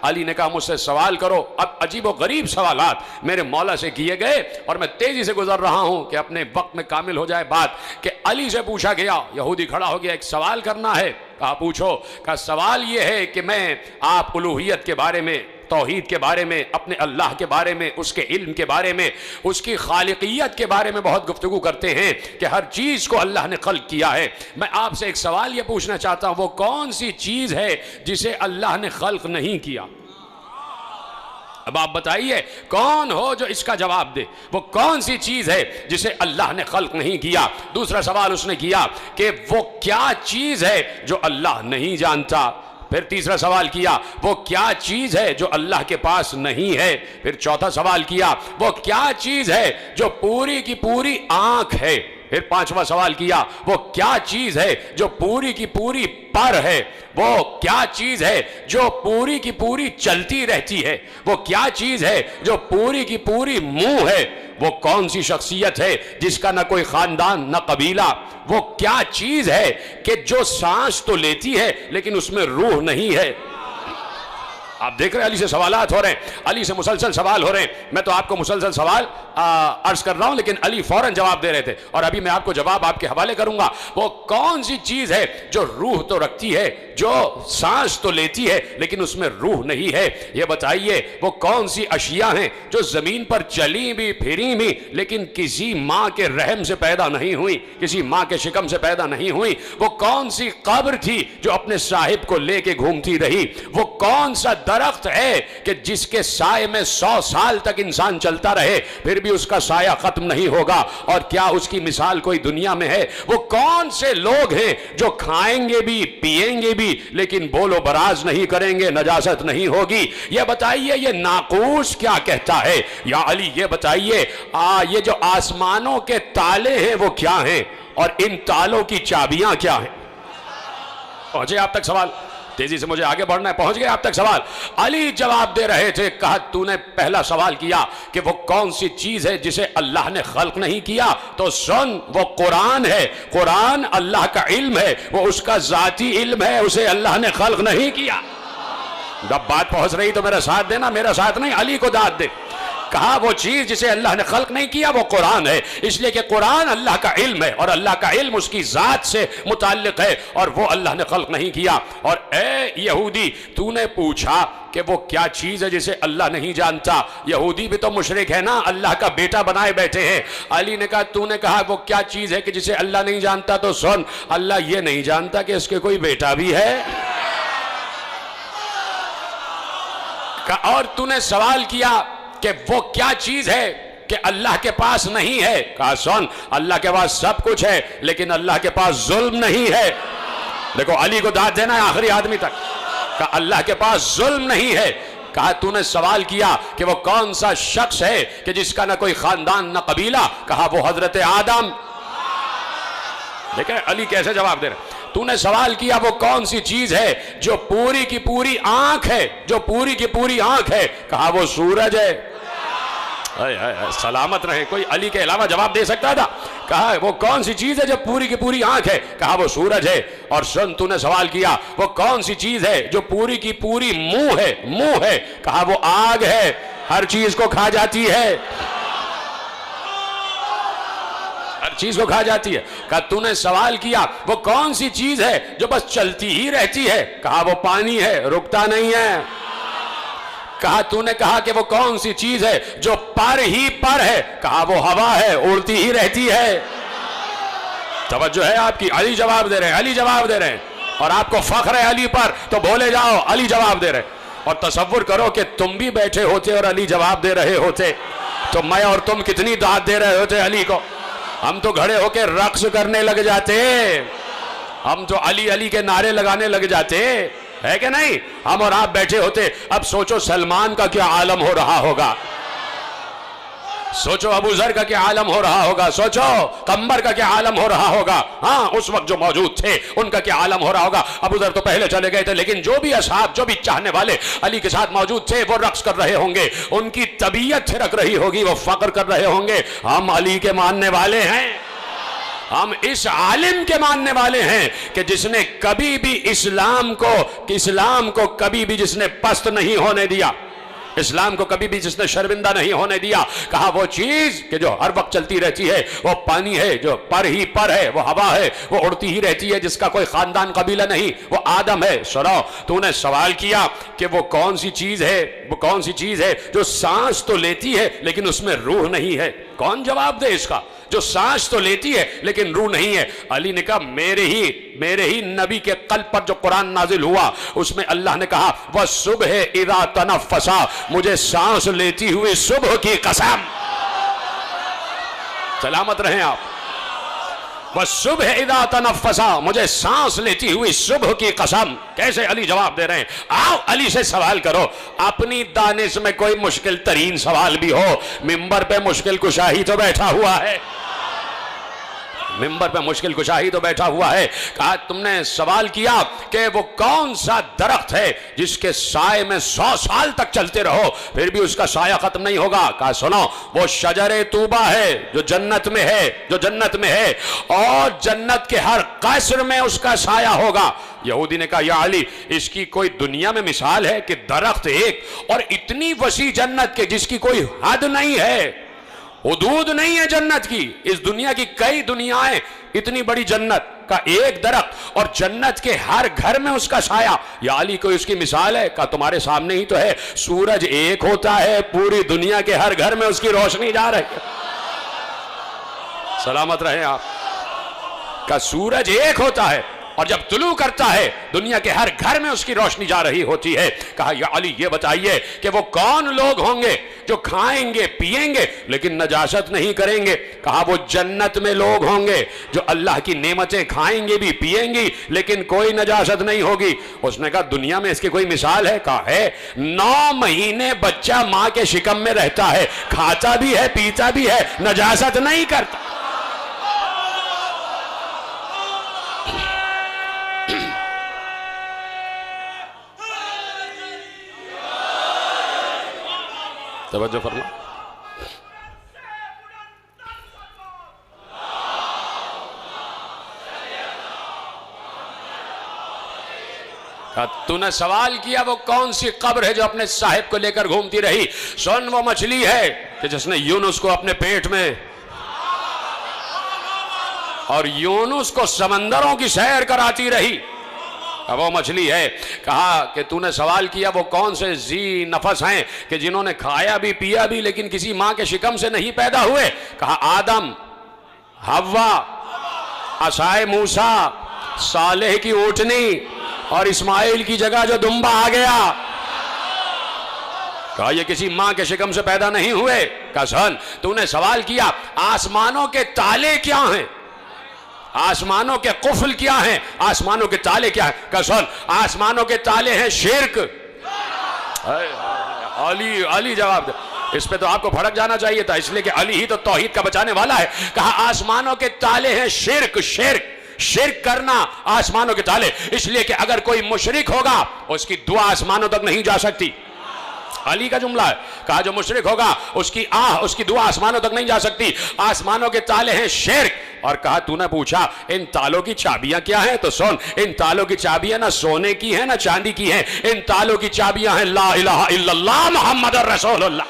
अली ने कहा मुझसे सवाल करो। अब अजीब गरीब सवालात मेरे मौला से किए गए और मैं तेजी से गुजर रहा हूं कि अपने वक्त में कामिल हो जाए बात। कि अली से पूछा गया, यहूदी खड़ा हो गया, एक सवाल करना है। कहा पूछो। कहा सवाल यह है कि मैं आप उलूहियत के बारे में, तौहीद के बारे में, अपने अल्लाह के बारे में, उसके इल्म के बारे में, उसकी खालिकियत के बारे में बहुत गुफ्तगू करते हैं कि हर चीज़ को अल्लाह ने खल्क किया है। मैं आपसे एक सवाल यह पूछना चाहता हूं, वो कौन सी चीज़ है जिसे अल्लाह ने खल्क नहीं किया? अब आप बताइए कौन हो जो इसका जवाब दे। वो कौन सी चीज़ है जिसे अल्लाह ने खल्क नहीं किया? दूसरा सवाल उसने किया कि वो क्या चीज़ है जो अल्लाह नहीं जानता। फिर तीसरा सवाल किया वो क्या चीज़ है जो अल्लाह के पास नहीं है। फिर चौथा सवाल किया वो क्या चीज़ है जो पूरी की पूरी आंख है। फिर पांचवा सवाल किया वो क्या चीज़ है जो पूरी की पूरी पर है। वो क्या चीज़ है जो पूरी की पूरी चलती रहती है। वो क्या चीज़ है जो पूरी की पूरी मुंह है। वो कौन सी शख्सियत है जिसका ना कोई खानदान ना कबीला। वो क्या चीज़ है कि जो सांस तो लेती है लेकिन उसमें रूह नहीं है। आप देख रहे हैं अली से सवालात हो रहे हैं, अली से मुसलसल सवाल हो रहे हैं। मैं तो आपको मुसलसल सवाल अर्ज कर रहा हूं लेकिन अली फौरन जवाब दे रहे थे और अभी मैं आपको जवाब आपके हवाले करूंगा। वो कौन सी चीज है जो रूह तो रखती है, जो सांस तो लेती है लेकिन उसमें रूह नहीं है। ये बताइए वो कौन सी अशिया हैं जो जमीन पर चली भी फिरी भी लेकिन किसी माँ के रहम से पैदा नहीं हुई, किसी माँ के शिकम से पैदा नहीं हुई। वो कौन सी कब्र थी जो अपने साहिब को लेके घूमती रही। वो कौन सा दरख्त है कि जिसके साए में 100 साल तक इंसान चलता रहे फिर भी उसका साया खत्म नहीं होगा। और क्या उसकी मिसाल कोई दुनिया में है? वो कौन से लोग हैं जो खाएंगे भी पिएंगे भी लेकिन बोलो बराज नहीं करेंगे, नजासत नहीं होगी। ये बताइए ये नाकूस क्या कहता है? या अली ये बताइए ये जो आसमानों के ताले हैं वो क्या हैं और इन तालों की चाबियां क्या हैं? पहुंचे आप तक सवाल? तेजी से मुझे आगे बढ़ना है, पहुंच गए आप तक सवाल? अली जवाब दे रहे थे। कहा तूने पहला सवाल किया कि वो कौन सी चीज है जिसे अल्लाह ने खल्क नहीं किया, तो सुन वो कुरान है। कुरान अल्लाह का इल्म है, वो उसका जाती इल्म है, उसे अल्लाह ने खल्क नहीं किया। जब बात पहुंच रही तो मेरा साथ देना, मेरा साथ नहीं अली को दाद दे। कहा वो चीज जिसे अल्लाह ने खल्क नहीं किया वो कुरान है, इसलिए कि कुरान अल्लाह का इल्म है और अल्लाह का इल्म उसकी जात से मुताल्लिक है और वो अल्लाह ने खल्क नहीं किया। और ए यहूदी तूने पूछा कि वो क्या चीज है जिसे अल्लाह नहीं जानता। यहूदी भी तो मुशरिक है ना, अल्लाह का बेटा बनाए बैठे हैं। अली ने कहा तूने कहा वो क्या चीज है कि जिसे अल्लाह नहीं जानता, तो सुन अल्लाह ये नहीं जानता कि इसके कोई बेटा भी है। और तूने सवाल किया कि वो क्या चीज है कि अल्लाह के पास नहीं है। कहा सुन अल्लाह के पास सब कुछ है लेकिन अल्लाह के पास जुल्म नहीं है। देखो अली को दाद देना है आखिरी आदमी तक। कहा अल्लाह के पास जुल्म नहीं है। कहा तूने सवाल किया कि वो कौन सा शख्स है कि जिसका ना कोई खानदान ना कबीला। कहा वो हजरत आदम। देखे अली कैसे जवाब दे रहे। तूने सवाल किया वो कौन सी चीज है जो पूरी की पूरी आंख है, जो पूरी की पूरी आंख है। कहा वो सूरज है। सलामत रहे, कोई अली के अलावा जवाब दे सकता था? कहा वो कौन सी चीज है जो पूरी की पूरी आंख है। कहा वो सूरज है। और सुन तूने सवाल किया वो कौन सी चीज है जो पूरी की पूरी मुंह है, मुंह है। कहा वो आग है, हर चीज को खा जाती है, हर चीज को खा जाती है। कहा तूने सवाल किया वो कौन सी चीज है जो बस चलती ही रहती है। कहा वो पानी है, रुकता नहीं है। कहा तूने कहा कि वो कौन सी चीज है जो पर ही पर है। कहा वो हवा है, उड़ती ही रहती है। तवज्जो है आपकी? अली जवाब दे रहे हैं, अली जवाब दे रहे हैं। और आपको फख्र है अली पर तो बोले जाओ अली जवाब दे रहे। और तसव्वुर करो कि तुम भी बैठे होते और अली जवाब दे रहे होते तो मैं और तुम कितनी दाद दे रहे होते अली को। हम तो खड़े होके रक्स करने लग जाते, हम तो अली अली के नारे लगाने लग जाते, है कि नहीं? हम और आप बैठे होते। अब सोचो सलमान का क्या आलम हो रहा होगा, सोचो अबू जर का क्या आलम हो रहा होगा, सोचो कंबर का क्या आलम हो रहा होगा। हाँ उस वक्त जो मौजूद थे उनका क्या आलम हो रहा होगा। अबू जर तो पहले चले गए थे लेकिन जो भी असहाब, जो भी चाहने वाले अली के साथ मौजूद थे वो रक्स कर रहे होंगे, उनकी तबीयत थिरक रही होगी, वो फक्र कर रहे होंगे हम अली के मानने वाले हैं, हम इस आलिम के मानने वाले हैं कि जिसने कभी भी इस्लाम को कभी भी जिसने पस्त नहीं होने दिया, इस्लाम को कभी भी जिसने शर्मिंदा नहीं होने दिया। कहा वो चीज कि जो हर वक्त चलती रहती है वो पानी है, जो पर ही पर है, वो हवा है, वो उड़ती ही रहती है, जिसका कोई खानदान कबीला नहीं, वो आदम है। सुनो, तूने सवाल किया कि वो कौन सी चीज है जो सांस तो लेती है लेकिन उसमें रूह नहीं है। कौन जवाब दे इसका? जो सांस तो लेती है लेकिन रूह नहीं है। अली ने कहा मेरे ही नबी के कल्ब पर जो कुरान नाजिल हुआ उसमें अल्लाह ने कहा वह सुबह इदा तनफ़सा, मुझे सांस लेती हुई सुबह की कसम। सलामत रहें आप। वह सुबह इदा तनफ़सा, मुझे सांस लेती हुई सुबह की कसम। कैसे अली जवाब दे रहे हैं? आओ अली से सवाल करो। अपनी दानिश में कोई मुश्किल तरीन सवाल भी हो, मिंबर पे मुश्किल कुशाही तो बैठा हुआ है, मिंबर पे मुश्किल कुशाही तो बैठा हुआ है। कहा तुमने सवाल किया कि वो कौन सा दरख्त है जिसके साए में 100 साल तक चलते रहो फिर भी उसका साया खत्म नहीं होगा। कहा सुनो, वो शजरे तूबा है जो जन्नत में है और जन्नत के हर कसर में उसका साया होगा। यहूदी ने कहा या अली, इसकी कोई दुनिया में मिसाल है कि दरख्त एक और इतनी वसी जन्नत के जिसकी कोई हद नहीं है, हुदूद नहीं है जन्नत की। इस दुनिया की कई दुनियाएं, इतनी बड़ी जन्नत का एक दरख्त और जन्नत के हर घर में उसका साया। या अली कोई उसकी मिसाल है? का तुम्हारे सामने ही तो है, सूरज एक होता है, पूरी दुनिया के हर घर में उसकी रोशनी जा रही है। सलामत रहे आप। का सूरज एक होता है और जब तुलू करता है दुनिया के हर घर में उसकी रोशनी जा रही होती है। कहा या अली ये बताइए कि वो कौन लोग होंगे जो खाएंगे पिएंगे लेकिन नजासत नहीं करेंगे। कहा वो जन्नत में लोग होंगे जो अल्लाह की नेमतें खाएंगे भी पिएंगी लेकिन कोई नजासत नहीं होगी। उसने कहा दुनिया में इसकी कोई मिसाल है? कहा है, 9 महीने बच्चा मां के शिकम में रहता है, खाता भी है पीता भी है, नजासत नहीं करता। तवज्जो फरमा। तूने सवाल किया वो कौन सी कब्र है जो अपने साहिब को लेकर घूमती रही। सुन, वो मछली है कि जिसने यूनुस को अपने पेट में और यूनुस को समंदरों की सैर कराती रही, वो मछली है। कहा कि तूने सवाल किया वो कौन से जी नफस हैं कि जिन्होंने खाया भी पिया भी लेकिन किसी मां के शिकम से नहीं पैदा हुए। कहा आदम, हव्वा, असाए मूसा, सालेह की ऊँटनी और इस्माइल की जगह जो दुम्बा आ गया। कहा ये किसी मां के शिकम से पैदा नहीं हुए। कहा सन, तूने सवाल किया आसमानों के ताले क्या हैं, आसमानों के कुफल क्या हैं, आसमानों के ताले क्या हैं। कसम, आसमानों के ताले हैं शिर्क। अली जवाब दे। इस पे तो आपको भड़क जाना चाहिए था, इसलिए कि अली ही तो तौहीद का बचाने वाला है। कहा आसमानों के ताले हैं शिर्क करना आसमानों के ताले। इसलिए कि अगर कोई मुशरिक होगा उसकी दुआ आसमानों तक नहीं जा सकती। अली का जुमला है। कहा जो मुशरिक होगा उसकी दुआ आसमानों तक नहीं जा सकती। आसमानों के ताले हैं शिर्क। और कहा तूने पूछा इन तालों की चाबियां क्या हैं, तो सुन, इन तालों की चाबियां ना सोने की हैं ना चांदी की हैं, इन तालों की चाबियां हैं ला इलाहा इल्लल्लाह मुहम्मदुर रसूलुल्लाह।